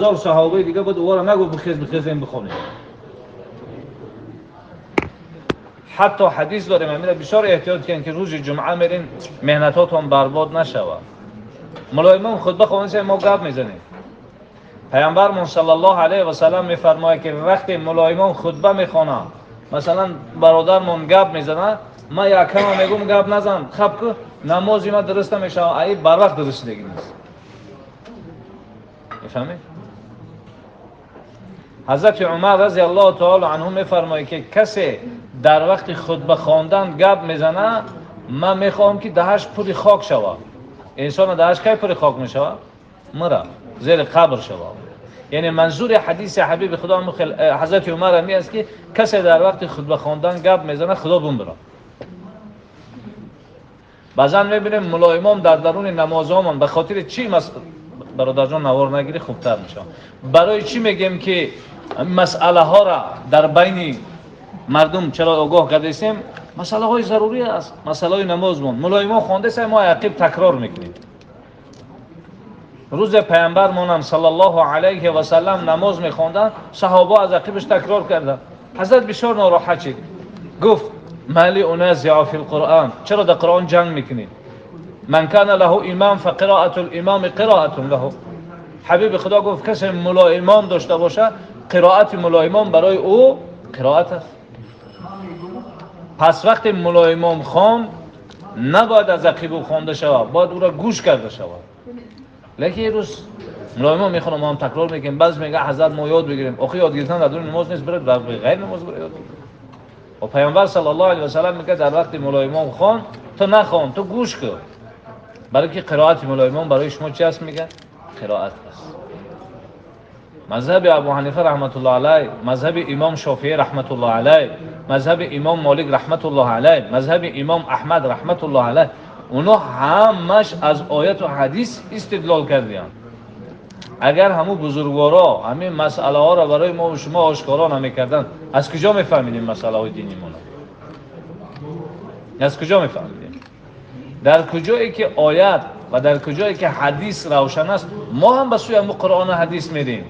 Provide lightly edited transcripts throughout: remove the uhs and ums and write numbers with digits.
هزار صحابه دیگه بود دوباره نگو بخیزیم بخونیم. حتی حدیث داریم امیر بسیار احتیاط کن که روز جمعه میرین مهنتاتون برباد نشود. ملایمون خطبه خوانده ما گپ میزنیم. پیامبر صلی الله علیه و سلم میفرماید که وقتی ملایمون خطبه میخونه مثلا برادرمون گپ میزنه ما یکم میگم گپ نزن خب که نمازی ما درست نمیشه ای بر وقت درست دیگه نیست. میفهمید؟ حضرت عمر رضی الله تعالی عنه میفرماید که کسی در وقت خطبه خواندن گپ میزنه من میخوام که دهش پر خاک شود. انسان دهش کی پر خاک میشود؟ مره زیر قبر شود. یعنی منظور حدیث حبیب خدا حضرت عمر همی است که کسی در وقت خطبه خواندن گپ میزنه خدا بمبره. بعضا میبینیم ملایمام در درون نمازامون به خاطر چی برادر جان نوار نگیری خوبتر میشه. برای چی میگیم که مسئله ها را در بین مردم چرا آگاه کردیم؟ مسئله های ضروری است. مسئله های نمازمون ملایما خوانده سه ما عقیب تکرار میکنیم. روز پیامبرمون هم صلی الله علیه و سلم نماز میخواندن صحابه از عقیبش تکرار کردن. حضرت بسیار ناراحت شد گفت مالی انازع فی القرآن چرا در قرآن جنگ میکنید؟ من کان له امام فقراءة الامام قراءة له. حبیب خدا گفت کسی ملایمان داشته باشه قرائت ملایمان برای او قرائت است. پس وقتی ملایمان خوان نباید از عقیب خوانده شود باید او را گوش کرده شود. لیکن یه روز ملایمان میخونه ما هم تکرار میکنیم بعض میگه حضرت ما یاد بگیریم آخه یاد گرفتن در دور نماز نیست برید غیر نماز برید یاد بگیرید. و پیامبر صلی الله علیه و سلم میگه در وقت ملایمان خوان تو نخوان تو گوش کن برای که قرائت ملایمان برای شما چی است میگه؟ قرائت است. مذهب ابو حنیفه رحمت الله علیه، مذهب امام شافعی رحمت الله علیه، مذهب امام مالک رحمت الله علیه، مذهب امام احمد رحمت الله علیه اونا همش از آیات و حدیث استدلال کردن. اگر همون بزرگوارا همین مسئله ها را برای ما و شما آشکارا نمیکردن از کجا میفهمیدیم مسئله های دینی مون؟ از کجا میفهمیدیم؟ در کجایی که آیات و در کجایی که حدیث روشن است ما هم به سوی همون قرآن و حدیث میریم.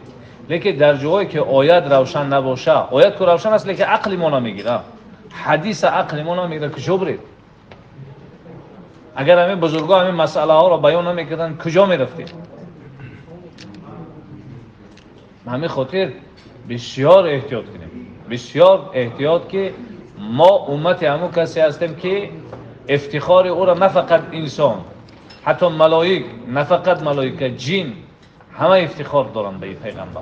لیکن در جایی که آیات روشن نباشه آیات که روشن است لیکن عقل ما نمیگیره حدیث عقل ما نمیگیره کجا برید؟ اگر همین بزرگا همین مسئله ها را بیان نمیکردن کجا میرفتید؟ همین خاطر بسیار احتیاط کنیم. بسیار احتیاط که ما امت همون کسی هستیم که افتخار او را نه فقط انسان حتی ملائک نه فقط ملائکه جن همه افتخار دارن به این پیغمبر.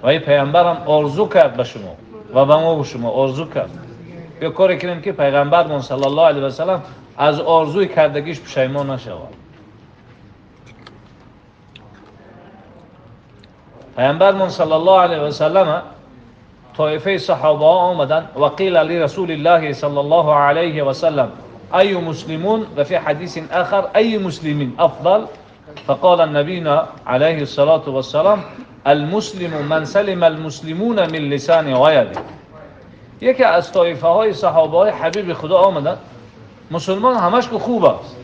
و این پیغمبر هم آرزو کرد به شما و به ما و شما آرزو کرد بیا کاری کنیم که پیغمبرمون صلی الله علیه و سلم از آرزوی کردگیش پشیمان نشود. پیامبرمون صلی الله علیه و سلم طایفه صحابه آمدن و قیل لرسول الله صلی الله علیه و سلم ای مسلمون و فی حدیث آخر ای مسلمین افضل فقال النبی علیه الصلاة والسلام المسلم من سلم المسلمون من لسان و یده. یکی از طایفه های صحابه های حبیب خدا آمدن مسلمان همش که خوب است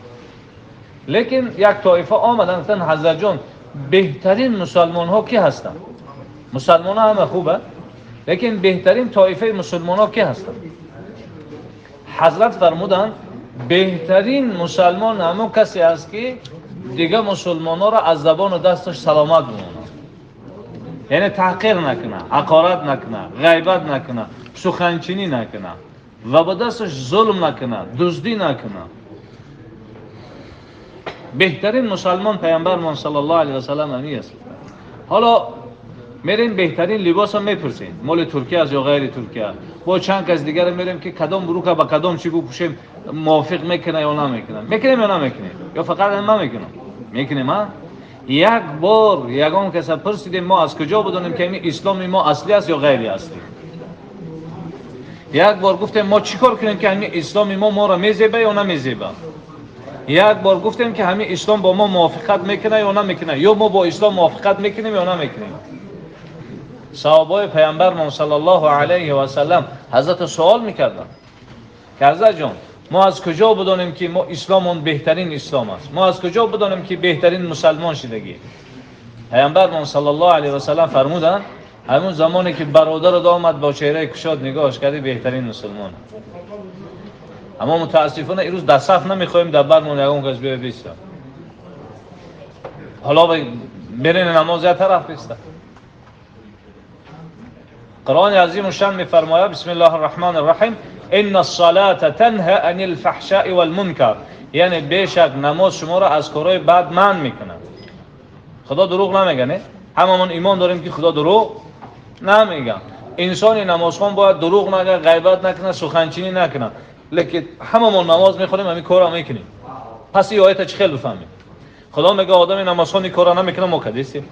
لیکن یک طایفه آمدن گفتن حضرت جان بهترین مسلمان ها کی هستند؟ مسلمان ها همه خوبه لیکن بهترین طایفه مسلمان ها کی هستند؟ حضرت فرمودند بهترین مسلمان همون کسی است که دیگه مسلمان ها را از زبان و دستش سلامت بمونه. یعنی تحقیر نکنه، حقارت نکنه، غیبت نکنه، سخنچینی نکنه و با دستش ظلم نکنه، دزدی نکنه. بهترین مسلمان پیامبرمون صلی الله علیه و سلم همی است. حالا میریم بهترین لباس هم میپرسیم مال ترکیه است یا غیر ترکیه. با چند کس دیگر میریم که کدام بروکه با کدام چی بپوشیم موافق میکنه یا نمیکنه. میکنیم یا نمیکنیم یا فقط ما میکنیم؟ میکنیم ها. یک بار یگان کس پرسیدیم ما از کجا بدونیم که این اسلام ما اصلی است یا غیر اصلی؟ یک بار گفتیم ما چیکار کنیم که همین اسلام ما را میزیبه یا نمیزیبه؟ یک بار گفتیم که همین اسلام با ما موافقت میکنه یا نمیکنه یا ما با اسلام موافقت میکنیم یا نمیکنیم؟ صحابه پیامبر صلی الله علیه و سلم حضرت سوال میکردن که حضرت جان ما از کجا بدانیم که ما اسلامون بهترین اسلام است؟ ما از کجا بدانیم که بهترین مسلمان شدگی؟ پیامبر صلی الله علیه و سلم فرمودن همون زمانی که برادر آمد با چهره کشاد نگاهش کردی بهترین مسلمان. اما متاسفانه امروز در صف نمیخوایم در برمون یکم کس بیای بیسته. حالا برین نماز یا طرف بیسته. قرآن عظیم الشان میفرماید بسم الله الرحمن الرحیم ان الصلاة تنهى عن الفحشاء والمنکر، یعنی بیشک نماز شما را از کارهای بد منع میکنه. خدا دروغ نمیگه نه؟ هممون ایمان داریم که خدا دروغ نمیگه. انسان نمازخوان باید دروغ نگه، غیبت نکنه، سخنچینی نکنه. لیکن هممون نماز میخونیم همین کارا میکنیم. پس این آیت چه خیلی بفهمیم. خدا میگه آدم نمازخوان این کارا نمیکنه ما کدیسیم.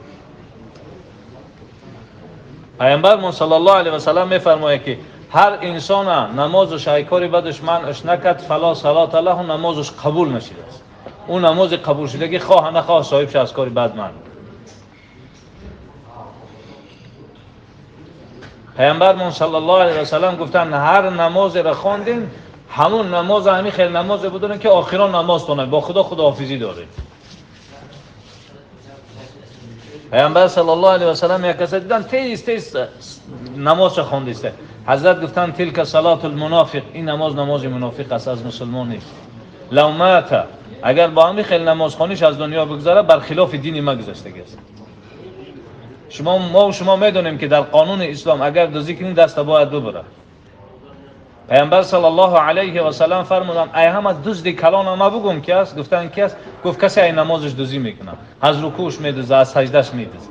پیامبر صلی الله علیه و سلم میفرماید که هر انسان نماز و شایکاری بدش منعش نکرد فلا صلات له، نمازش قبول نشده است. اون نماز قبول شده که خواه نخواه صاحبش از کاری بد منع. پیامبر صلی الله علیه و سلم گفتن هر نماز را خواندین همون نماز همین خیلی نماز بدونن که آخران نمازتونه با خدا خداحافظی داره. پیامبر صلی الله علیه و سلم یک کس دیدن تیز نماز خواندیسته. حضرت گفتن تلک صلات المنافق، این نماز منافق است، از مسلمان نیست. لو مات، اگر با همین خیلی نماز خوانیش از دنیا بگذره برخلاف دین ما گذشته است. ما و شما میدونیم که در قانون اسلام اگر دزدی کنی دست باید ببره. پیامبر صلی الله علیه و سلم فرمودن ای همه دزد کلان ما بگم کی است؟ گفتن کی است؟ گفت کسی ای نمازش دزدی میکنه، از رکوعش میدزه، از سجدهش میدزه.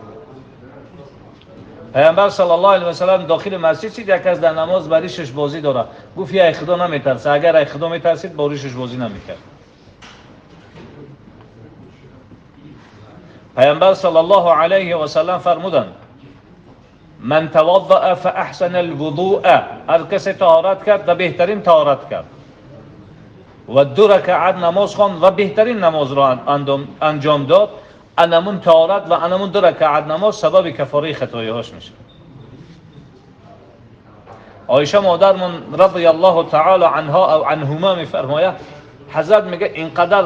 پیامبر صلی الله علیه و سلم داخل مسجد چید یک از در نماز با ریشش بازی داره. گفت ای خدا نمیترسه، اگر ای خدا میترسید با ریشش بازی نمیکرد. پیامبر صلی الله علیه و سلم فرمودن من توضأ فاحسن الوضوء، هر کسی طهارت کرد و بهترین طهارت کرد و 2 رکعت نماز خواند و بهترین نماز را انجام داد، انمون طهارت و انمون 2 رکعت نماز سبب کفاره خطایاش میشه. عایشه مادرمون رضی الله تعالی عنها او عنهما میفرماید حضرت میگه اینقدر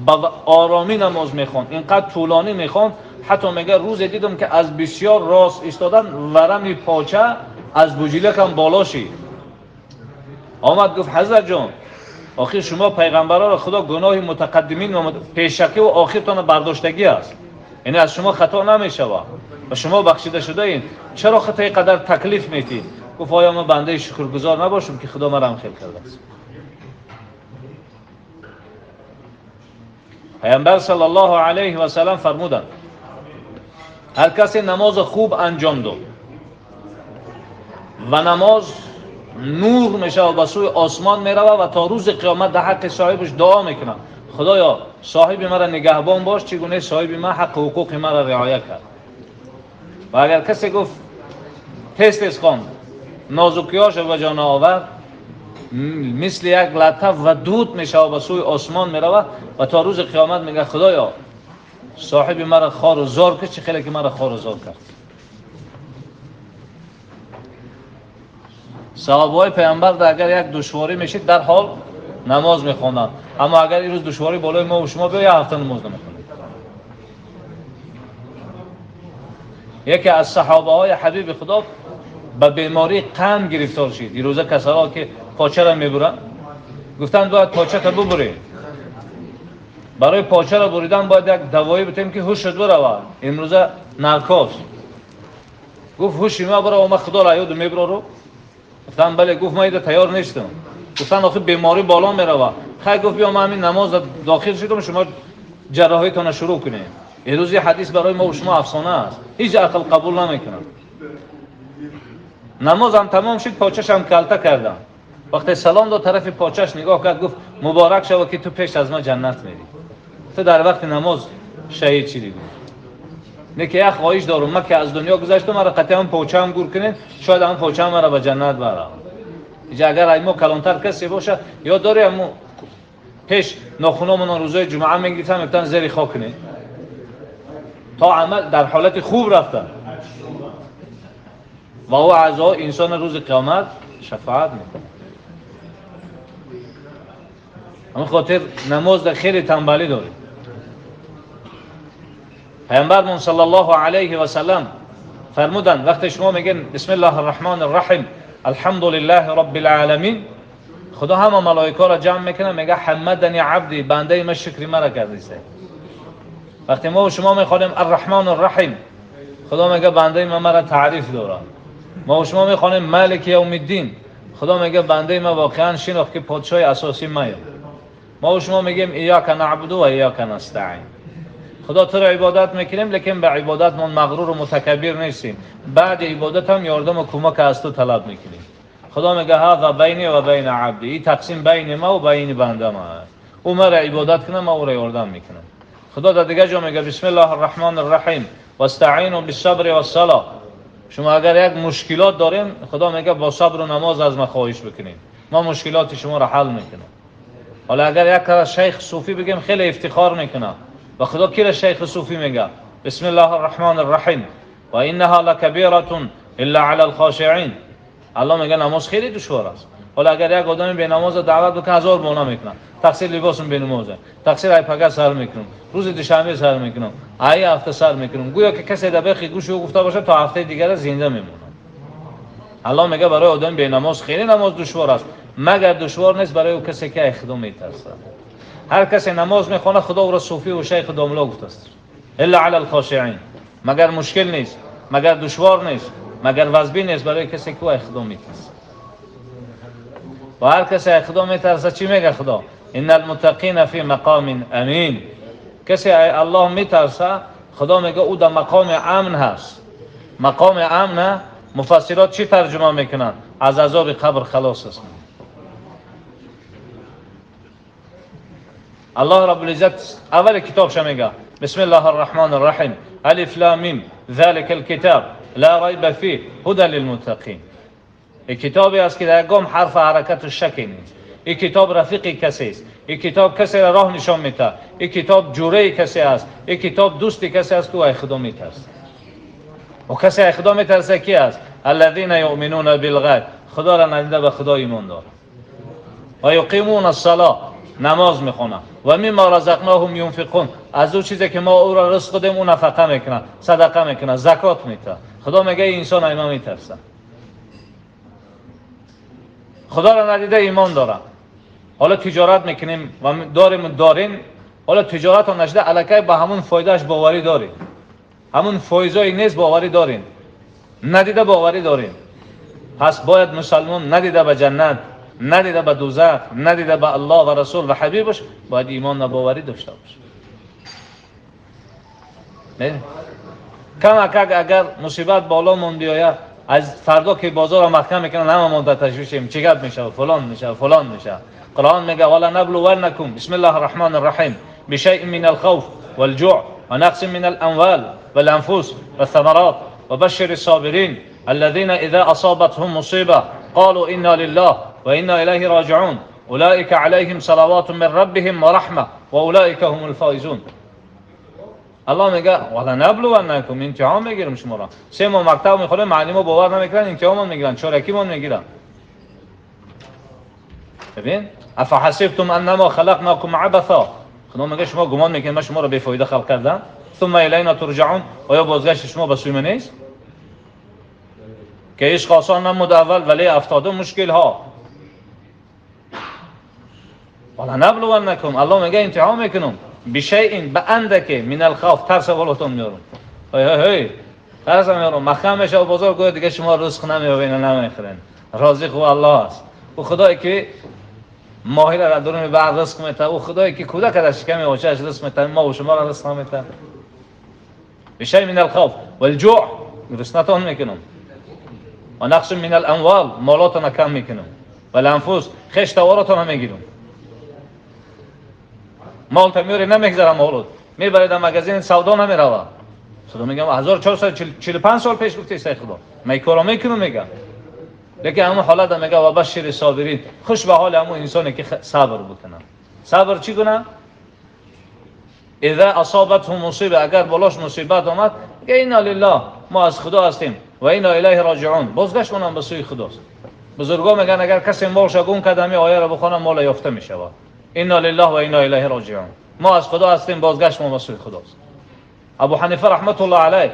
با آرامی نماز میخوان، اینقدر طولانی میخوان، حتی میگه روز دیدم که از بسیار راست ایستادن ورم پاچه از بوجیلک هم بالا شید. آمد گفت حضرت جان آخر شما پیغمبران خدا گناه متقدمین و پیشکی و آخرتان برداشتگی است، یعنی از شما خطا نمیشود و شما بخشیده شده این، چرا خطای قدر تکلیف میتین؟ گفت آیا من بنده شکرگزار نباشم که خدا مرا خیر کرده است؟ پیامبر صلی الله علیه و سلم فرمودند هر کسی نماز خوب انجام داد و نماز نور میشه و به سوی آسمان میروه و تا روز قیامت در حق صاحبش دعا میکنه خدایا صاحب مرا نگهبان باش چگونه صاحب من حق و حقوق مرا رعایت کرد. و اگر کسی گفت تست خواند نازکیاش و جان آورد مثل یک لطف و دود میشه و به سوی آسمان میروه و تا روز قیامت میگه خدایا صاحب مرا خار و زار کرد چه خیلی که مرا خار و زار کرد. صحابه پیامبر در اگر یک دشواری میشید در حال نماز میخوندن، اما اگر این روز دشواری بالای ما و شما بیاید هفته نماز نمیخونید. یکی از صحابه های حبیب خدا به بیماری قند گرفتار شد. این روزه کسایی که پاچه را میبرن گفتن باید پاچه تا ببرید. برای پاچه را بریدن باید یک دوایی بتیم که هوش برود. امروزه نرکاس. گفت هوش ما برو و ما خدا را یاد میبره رو. گفتن بله. گفت ما ایده تیار نیستم. گفتن آخه بیماری بالا میروه. خیر گفت بیا ما همین نماز داخل شدم شما جراحیتون شروع کنید. این روز حدیث برای ما و شما افسانه است. هیچ عقل قبول نمیکنه. نماز هم تمام شد پاچش هم کلته کردن. وقتی سلام داد طرف پاچش نگاه کرد گفت مبارک شو که تو پیش از ما جنت میری. تو در وقت نماز شهید شدی. نه که یک خواهش دارم من که از دنیا گذشتم مرا قطعا پاچه‌ام گور کنین شاید هم پاچه‌ام مرا به جنت ببره. اگر ایمو کلانتر کسی باشه یا داریم پیش ناخونامون روزای جمعه میگیرن میگن زیر خاک کنین تا عمل در حالت خوب رفتن و او اعضا انسان روز قیامت شفاعت میکنه. همین خاطر نماز در خیلی تنبلی داره. پیامبرمون صلی الله علیه و سلم فرمودن وقتی شما میگین بسم الله الرحمن الرحیم الحمد لله رب العالمین، خدا همه ملائکه را جمع میکنه میگه حمدنی عبدی، بنده من شکر مرا کردیسته. وقتی ما و شما میخوانیم الرحمن الرحیم، خدا میگه بنده من مرا تعریف داره. ما و شما میخوانیم مالک یوم الدین، خدا میگه بنده من واقعا شناخت که پادشاه اساسی منم. ما و شما میگیم ایاک نعبد و ایاک نستعین، خدا تو را عبادت میکنیم لیکن به عبادت من مغرور و متکبر نیستیم، بعد عبادت هم یاردم و کمک از تو طلب میکنیم. خدا میگه هذا بینی و بین عبدی، این تقسیم بین ما و بین بنده ما است، او مرا عبادت کنه ما او را یاردم میکنم. خدا در دیگه جا میگه بسم الله الرحمن الرحیم واستعینوا بالصبر والصلاه. شما اگر یک مشکلات دارین، خدا میگه با صبر و نماز از ما خواهش بکنین، ما مشکلات شما را حل میکنیم. حالا اگر یک شیخ صوفی بگیم خیلی افتخار میکنه، و خدا کی را شیخ صوفی میگه بسم الله الرحمن الرحیم و انها لکبیره الا علی الخاشعین. الله میگه نماز خیلی دشوار است. حالا اگر یک آدمی به نماز دعوت بکنه 1000 مانع میکنه، تقصیر لباسم به نمازه، تقصیر ای پگاه سر میکنم، روز دوشنبه سر میکنم، ای هفته سر میکنم، گویا که کسی در بخی گوشو گفته باشه تا هفته دیگر زنده میمونه. الله میگه برای آدم به نماز خیلی نماز دشوار است، مگر دشوار نیست برای او کسی که خدا میترسه. هر کسی نماز میخونه خدا او را صوفی و شیخ داملا گفته است. الا علی الخاشعین، مگر مشکل نیست، مگر دشوار نیست، مگر وظیفه نیست برای کسی که او خدا میترسه. و هر کسی خدا میترسه چی میگه خدا؟ ان المتقین فی مقام امین. کسی الله میترسه، خدا میگه او در مقام امن هست. مقام امن مفسرات چی ترجمه میکنن؟ از عذاب قبر خلاص است. الله رب العزت اول کتابش میگه بسم الله الرحمن الرحیم الف لام میم ذلك الكتاب لا ریب فیه هدی للمتقین. این کتابی است که در گام حرف حرکت شکی نیست. این کتاب رفیقی کسی است. این کتاب کسی را راه نشان میده. این کتاب جوره کسی است. این کتاب دوستی کسی است که او خدا میترسه. و کسی خدا میترسه کی است؟ الذين يؤمنون بالغیب، خدا را ندیده به خدا ایمان داره. و یقیمون الصلاه، نماز میخونه. و مما رزقناهم ينفقون، از اون چیزی که ما او را رزق دادیم اون نفقه میکنه، صدقه میکنه، زکات میده. خدا میگه انسان ایمان میترسه. خدا را ندیده ایمان داره. حالا تجارت میکنیم و دارین، حالا تجارت رو نشده الکی به همون فایدهش باوری دارین، همون فایزایی نیست باوری دارین، ندیده باوری دارین. پس باید مسلمان ندیده به جنت، ندیده به دوزخ، ندیده به الله و رسول و حبیبش، باید ایمان نباوری داشته باشه. کم اگر مصیبت بالا من بیاید، از فردا که بازار را محکم میکنن همه ما تشویشیم، چه گپ میشه، فلان میشه، فلان میشه. قرآن میگه ولا نبلونکم بسم الله الرحمن الرحیم بشیء من الخوف والجوع ونقص من الاموال والانفس والثمرات وبشر الصابرین الذين اذا اصابتهم مصیبه قالوا انا لله وانا الیه راجعون اولئک علیهم صلوات من ربهم ورحمه واولئک هم الفائزون. الله میگه ولا نبلونکم، امتحان میگیرم شما را. 3 ماه مکتب میخوره، معلمو باور نمیکنن، امتحان میگیرن، چورکیمون میگیرن. ببین افحسبتم انما خلقناكم عبثا، خدا میگه شما گمان میکنید ما شما را بی فایده خلق کردم؟ ثم الینا ترجعون، آیا بازگشت شما به سوی من نیست؟ که عشق آسان نمود اول ولی افتاده مشکل ها. ولا نبلونکم، الله میگه امتحان میکنم بشیء به اندکی من الخوف، ترس بالاتون میارم. هی ترس میارم، مخم میشه و بازار گویا دیگه شما رزق نمیابین نمیخورین. رازق و الله است. او خدایی که ماهی را درون بحر رزق میده، او خدایی که کودک در شکم بچه‌اش رزق میده، ما و شما را رزق نمیده. بشیء من الخوف والجوع، گرسنتون میکنم. و نقص من الاموال، مالاتون کم میکنم. و الانفس، خشتواراتون میگیرم. مال تمیوری نمیگذارم، مالات میبرید در مغازین سودا نمیروه. خدا میگم 1445 سال پیش گفتی است خدا، من کارو میکنم میگم. لیکن همون حالت میگه و بشر صابرین، خوش به حال همون انسانی که صبر بکنه. صبر چی کنه؟ اذا اصابته مصیبه، اگر بالاش مصیبت اومد میگه انا لله، ما از خدا هستیم و انا الیه راجعون، بازگشت کنم به سوی خداست. بزرگا میگن اگر کسی مالش گم کرده می آیه را بخونه مال یافته میشه. انا لله و انا الیه راجعون، ما از خدا هستیم، بازگشت ما به سوی خداست. ابو حنیفه رحمت الله علیه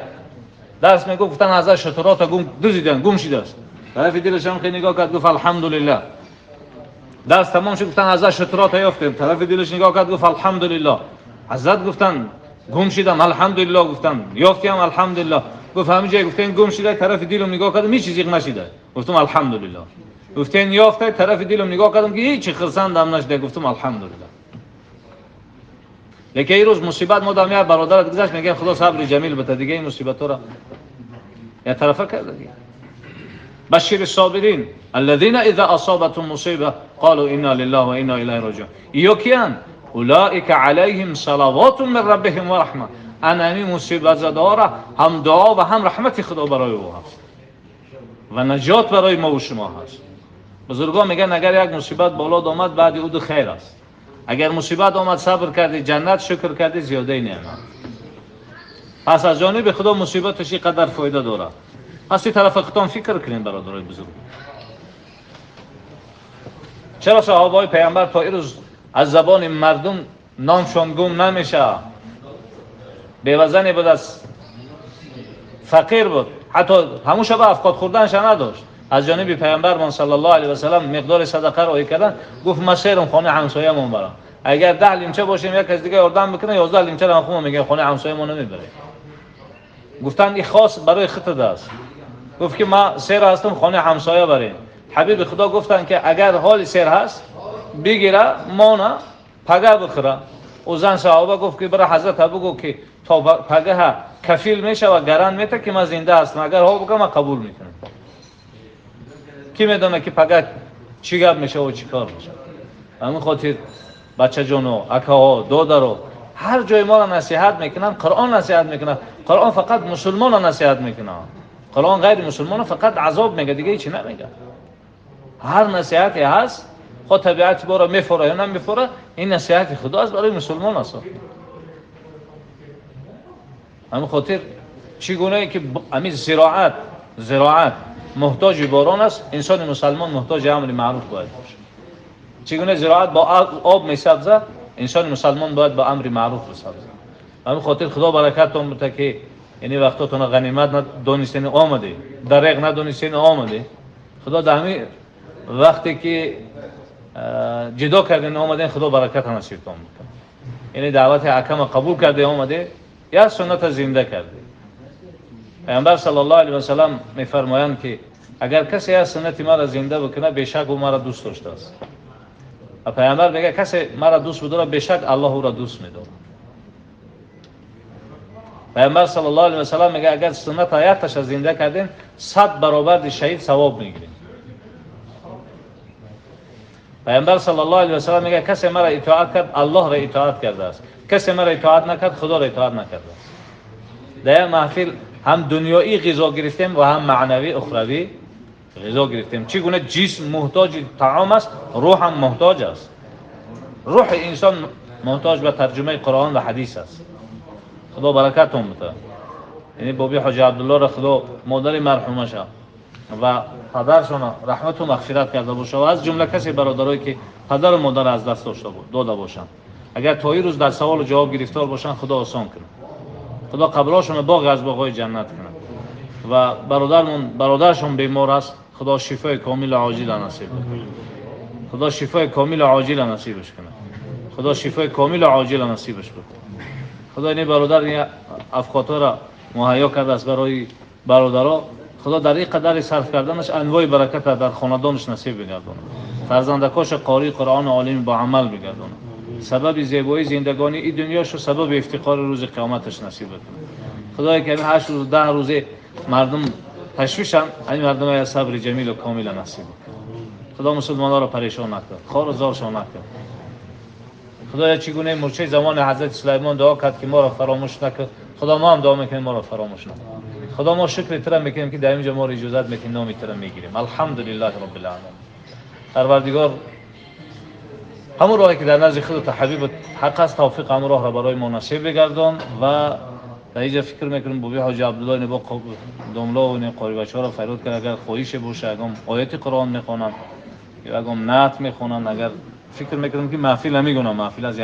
درس میگفت، گفتن از شترات دزدیدن گم شده است. طرف دلش هم خیلی نگاه کرد گفت الحمدلله. درس تمام شد، گفتن از شترات یافتیم. طرف دلش نگاه کرد گفت الحمدلله. حضرت گفتن گم شدم الحمدلله، گفتن یافتیم الحمدلله. گفت همین جای گفتن گم شده، طرف دلم نگاه کردم هیچ چیزی نشده، گفتم الحمدلله. گفتن یافته، طرف دلم نگاه کردم که هیچ خرسندم نشده، گفتم الحمدلله. لیکن این روز مصیبت ما دام یار برادرت گذشت، میگه خدا صبر جمیل بده دیگه، این مصیبت را یا طرفه کرده دیگه. بشیر الصابرین الذين اذا اصابتهم مصیبه قالوا انا لله و انا الیه راجعون. یکیان اولئک علیهم صلوات من ربهم و رحمه. انمی مصیبت زدارا هم دعا و هم رحمت خدا برای او هست و نجات برای ما و شما هست. بزرگان میگن اگر یک مصیبت بالا آمد بعد او خیر است. اگر مصیبت آمد صبر کردی جنت، شکر کردی زیاده نعمت. پس از جانب خدا مصیبتش قدر فایده داره. پس این طرف ختم فکر کنین برادرای بزرگ. چرا صحابه پیامبر تا این روز از زبان مردم نامشون گم نمیشه؟ بیوزنی بود، از فقیر بود، حتی همون شب افقاد خوردنش نداشت. از جانب پیامبر صلی الله علیه و سلم مقدار صدقه رو کردن، گفت مسیرم خانه همسایه‌مون برام، اگر 10 لیمچه باشیم یک کس دیگه یاردم بکنه 11 لیمچه رو خودم میگه خانه همسایه‌مون نمیبره. گفتن این خاص برای خطت است. گفت که ما سیر هستم خانه همسایه بریم. حبیب خدا گفتن که اگر حال سیر هست بگیره مانا پگه بخوره. او زن صحابه گفت که برای حضرت بگو که تا پگه کفیل میشه و گران میته که من زنده هستم، اگر حال بگم من قبول میکنم. کی میدونه که پگه چی گپ میشه و چی کار میشه؟ همین خاطر بچه جانو، اکاها، دادرو هر جای ما را نصیحت میکنن، قرآن نصیحت میکنن. قرآن فقط مسلمان را نصیحت میکنه، قرآن غیر مسلمان فقط عذاب میگه، دیگه چی نمیگه. هر نصیحتی هست خود طبیعت بارا میفوره یا نمیفوره، این نصیحت خدا است برای مسلمان است. همین خاطر چگونه که همین زراعت محتاج باران است، انسان مسلمان محتاج امر معروف باید باشه. چگونه زراعت با آب میسبزه، انسان مسلمان باید با امر معروف بسبزه. همین خاطر خدا برکتتون بده که یعنی وقتاتون غنیمت ندونستین آمده، دریغ ندونستین آمده. خدا در همین وقتی که جدا کردین آمدین، خدا برکت نصیبتون بده. یعنی دعوت حکم قبول کرده آمده، یا سنت زنده کرده. پیامبر صلی الله علیه و سلم میفرمایند که اگر کسی از سنت ما را زنده بکنه بیشک او مرا دوست داشته است. و پیامبر میگه کسی مرا دوست بداره بیشک الله او را دوست می‌داره. پیامبر صلی الله علیه و سلم میگه اگر سنت آیاتش زنده کردین 100 برابر شهید ثواب میگیرین. پیامبر صلی الله علیه و سلم میگه کسی مرا اطاعت کرد الله را اطاعت کرده است، کسی مرا اطاعت نکرد خدا را اطاعت نکرده است. در محفل هم دنیایی غذا گرفتیم و هم معنوی اخروی غذا گرفتیم. چگونه جسم محتاج طعام است، روح هم محتاج است. روح انسان محتاج به ترجمه قرآن و حدیث است. خدا برکتون بده. یعنی بابی حاجی عبدالله را خدا مادر مرحومه شه و پدرشون رحمت و مغفرت کرده باشه و از جمله کسی برادرایی که پدر و مادر از دست داده باشن، اگر تا این روز در سوال و جواب گرفتار باشن خدا آسان کنه. خدا قبراشون باغ از باغ‌های جنت کنه و برادرشون بیمار است، خدا شفای کامل عاجل نصیب کنه. خدا شفای کامل عاجل نصیبش کنه. خدا شفای کامل عاجل نصیبش بکنه. خدا این برادر این افقاتا را مهیا کرده است برای برادرها. خدا در این قدر صرف کردنش انواع برکت در خاندانش نصیب بگردونه. فرزندکاش قاری قرآن عالم با عمل بگردونه. سبب زیبایی زندگانی این دنیاش و سبب افتقار روز قیامتش نصیب بکنه. خدای که 8 روز 10 روزه مردم تشویشن، این مردم های صبر جمیل و کامل نصیب بکنه. خدا مسلمانان را پریشان نکنه، خار و زارشان نکنه. خدایا چگونه مرچه زمان حضرت سلیمان دعا کرد که ما را فراموش نکن، خدا ما هم دعا میکنیم ما را فراموش نکن. خدا ما شکر ترا میکنیم که در اینجا ما را اجازت میدین نام ترا میگیریم. الحمدلله رب العالمین. پروردگار همون راهی که در نزد خودت حبیب حق است توفیق همون راه را برای ما نصیب بگردان و در اینجا فکر میکنیم بابی حاجی عبدالله نبا داملا و قاری بچه‌ها را فرود کرد اگر خواهش باشه اگم آیت قرآن میخونن یا اگم نعت میخونن، اگر فکر میکنیم که محفل نمیگونم محفل از